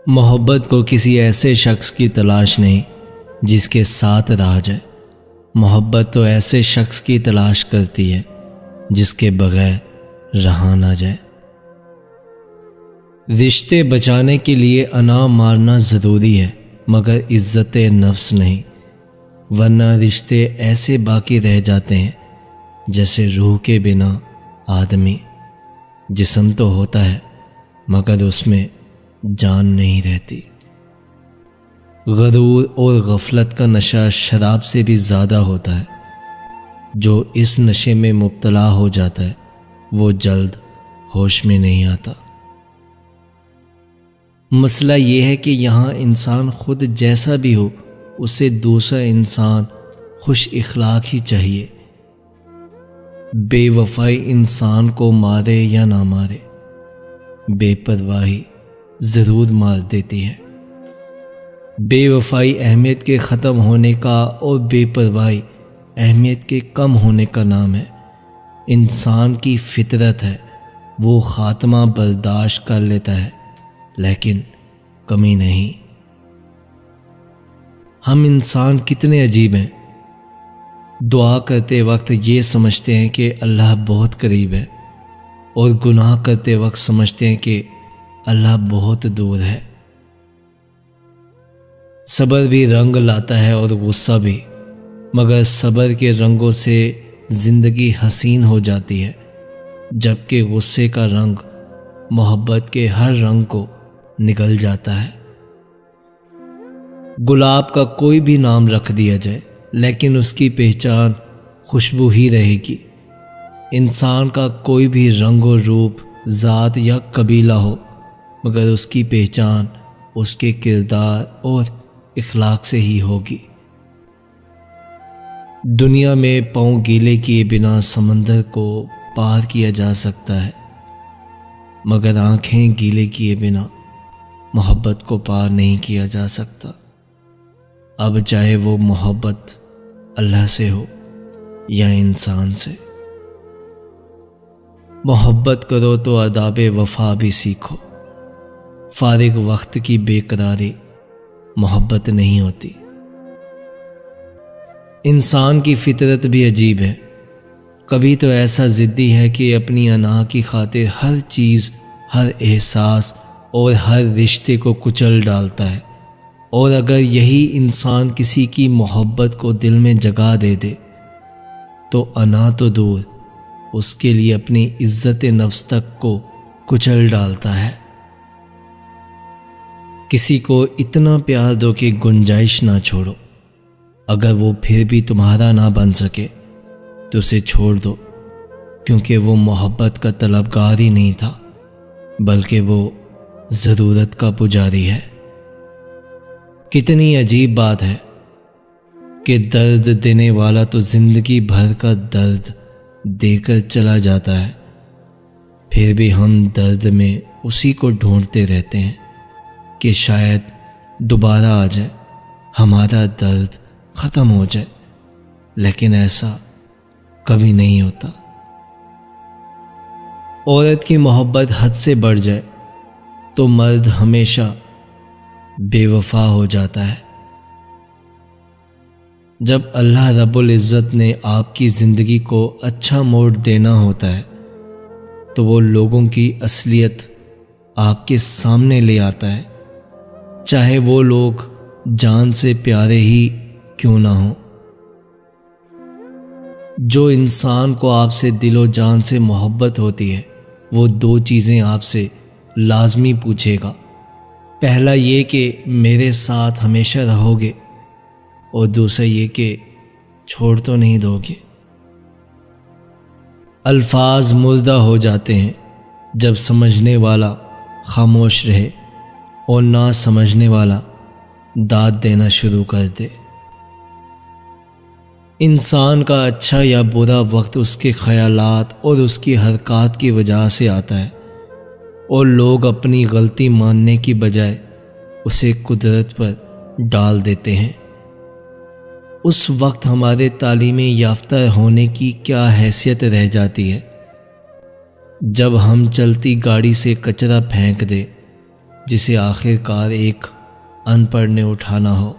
محبت کو کسی ایسے شخص کی تلاش نہیں جس کے ساتھ رہا جائے، محبت تو ایسے شخص کی تلاش کرتی ہے جس کے بغیر رہا نہ جائے۔ رشتے بچانے کے لیے انا مارنا ضروری ہے مگر عزت نفس نہیں، ورنہ رشتے ایسے باقی رہ جاتے ہیں جیسے روح کے بنا آدمی، جسم تو ہوتا ہے مگر اس میں جان نہیں رہتی۔ غرور اور غفلت کا نشہ شراب سے بھی زیادہ ہوتا ہے، جو اس نشے میں مبتلا ہو جاتا ہے وہ جلد ہوش میں نہیں آتا۔ مسئلہ یہ ہے کہ یہاں انسان خود جیسا بھی ہو اسے دوسرا انسان خوش اخلاق ہی چاہیے۔ بے وفائی انسان کو مارے یا نہ مارے، بے پرواہی ضرور مار دیتی ہے۔ بے وفائی اہمیت کے ختم ہونے کا اور بے پرواہی اہمیت کے کم ہونے کا نام ہے۔ انسان کی فطرت ہے، وہ خاتمہ برداشت کر لیتا ہے لیکن کمی نہیں۔ ہم انسان کتنے عجیب ہیں، دعا کرتے وقت یہ سمجھتے ہیں کہ اللہ بہت قریب ہے اور گناہ کرتے وقت سمجھتے ہیں کہ اللہ بہت دور ہے۔ صبر بھی رنگ لاتا ہے اور غصہ بھی، مگر صبر کے رنگوں سے زندگی حسین ہو جاتی ہے، جبکہ غصے کا رنگ محبت کے ہر رنگ کو نگل جاتا ہے۔ گلاب کا کوئی بھی نام رکھ دیا جائے لیکن اس کی پہچان خوشبو ہی رہے گی۔ انسان کا کوئی بھی رنگ و روپ، ذات یا قبیلہ ہو مگر اس کی پہچان اس کے کردار اور اخلاق سے ہی ہوگی۔ دنیا میں پاؤں گیلے کیے بنا سمندر کو پار کیا جا سکتا ہے مگر آنکھیں گیلے کیے بنا محبت کو پار نہیں کیا جا سکتا، اب چاہے وہ محبت اللہ سے ہو یا انسان سے۔ محبت کرو تو آداب وفا بھی سیکھو، فارغ وقت کی بے قراری محبت نہیں ہوتی۔ انسان کی فطرت بھی عجیب ہے، کبھی تو ایسا ضدی ہے کہ اپنی انا کی خاطر ہر چیز، ہر احساس اور ہر رشتے کو کچل ڈالتا ہے، اور اگر یہی انسان کسی کی محبت کو دل میں جگہ دے دے تو انا تو دور، اس کے لیے اپنی عزت نفس تک کو کچل ڈالتا ہے۔ کسی کو اتنا پیار دو کہ گنجائش نہ چھوڑو، اگر وہ پھر بھی تمہارا نہ بن سکے تو اسے چھوڑ دو، کیونکہ وہ محبت کا طلبگار ہی نہیں تھا بلکہ وہ ضرورت کا پجاری ہے۔ کتنی عجیب بات ہے کہ درد دینے والا تو زندگی بھر کا درد دے کر چلا جاتا ہے، پھر بھی ہم درد میں اسی کو ڈھونڈتے رہتے ہیں کہ شاید دوبارہ آ جائے، ہمارا درد ختم ہو جائے، لیکن ایسا کبھی نہیں ہوتا۔ عورت کی محبت حد سے بڑھ جائے تو مرد ہمیشہ بے وفا ہو جاتا ہے۔ جب اللہ رب العزت نے آپ کی زندگی کو اچھا موڑ دینا ہوتا ہے تو وہ لوگوں کی اصلیت آپ کے سامنے لے آتا ہے، چاہے وہ لوگ جان سے پیارے ہی کیوں نہ ہوں۔ جو انسان کو آپ سے دل و جان سے محبت ہوتی ہے وہ دو چیزیں آپ سے لازمی پوچھے گا، پہلا یہ کہ میرے ساتھ ہمیشہ رہو گے، اور دوسرا یہ کہ چھوڑ تو نہیں دو گے۔ الفاظ مردہ ہو جاتے ہیں جب سمجھنے والا خاموش رہے اور نہ سمجھنے والا داد دینا شروع کر دے۔ انسان کا اچھا یا برا وقت اس کے خیالات اور اس کی حرکات کی وجہ سے آتا ہے، اور لوگ اپنی غلطی ماننے کی بجائے اسے قدرت پر ڈال دیتے ہیں۔ اس وقت ہمارے تعلیم یافتہ ہونے کی کیا حیثیت رہ جاتی ہے جب ہم چلتی گاڑی سے کچرا پھینک دیں جسے آخر کار ایک ان پڑھ نے اٹھانا ہو۔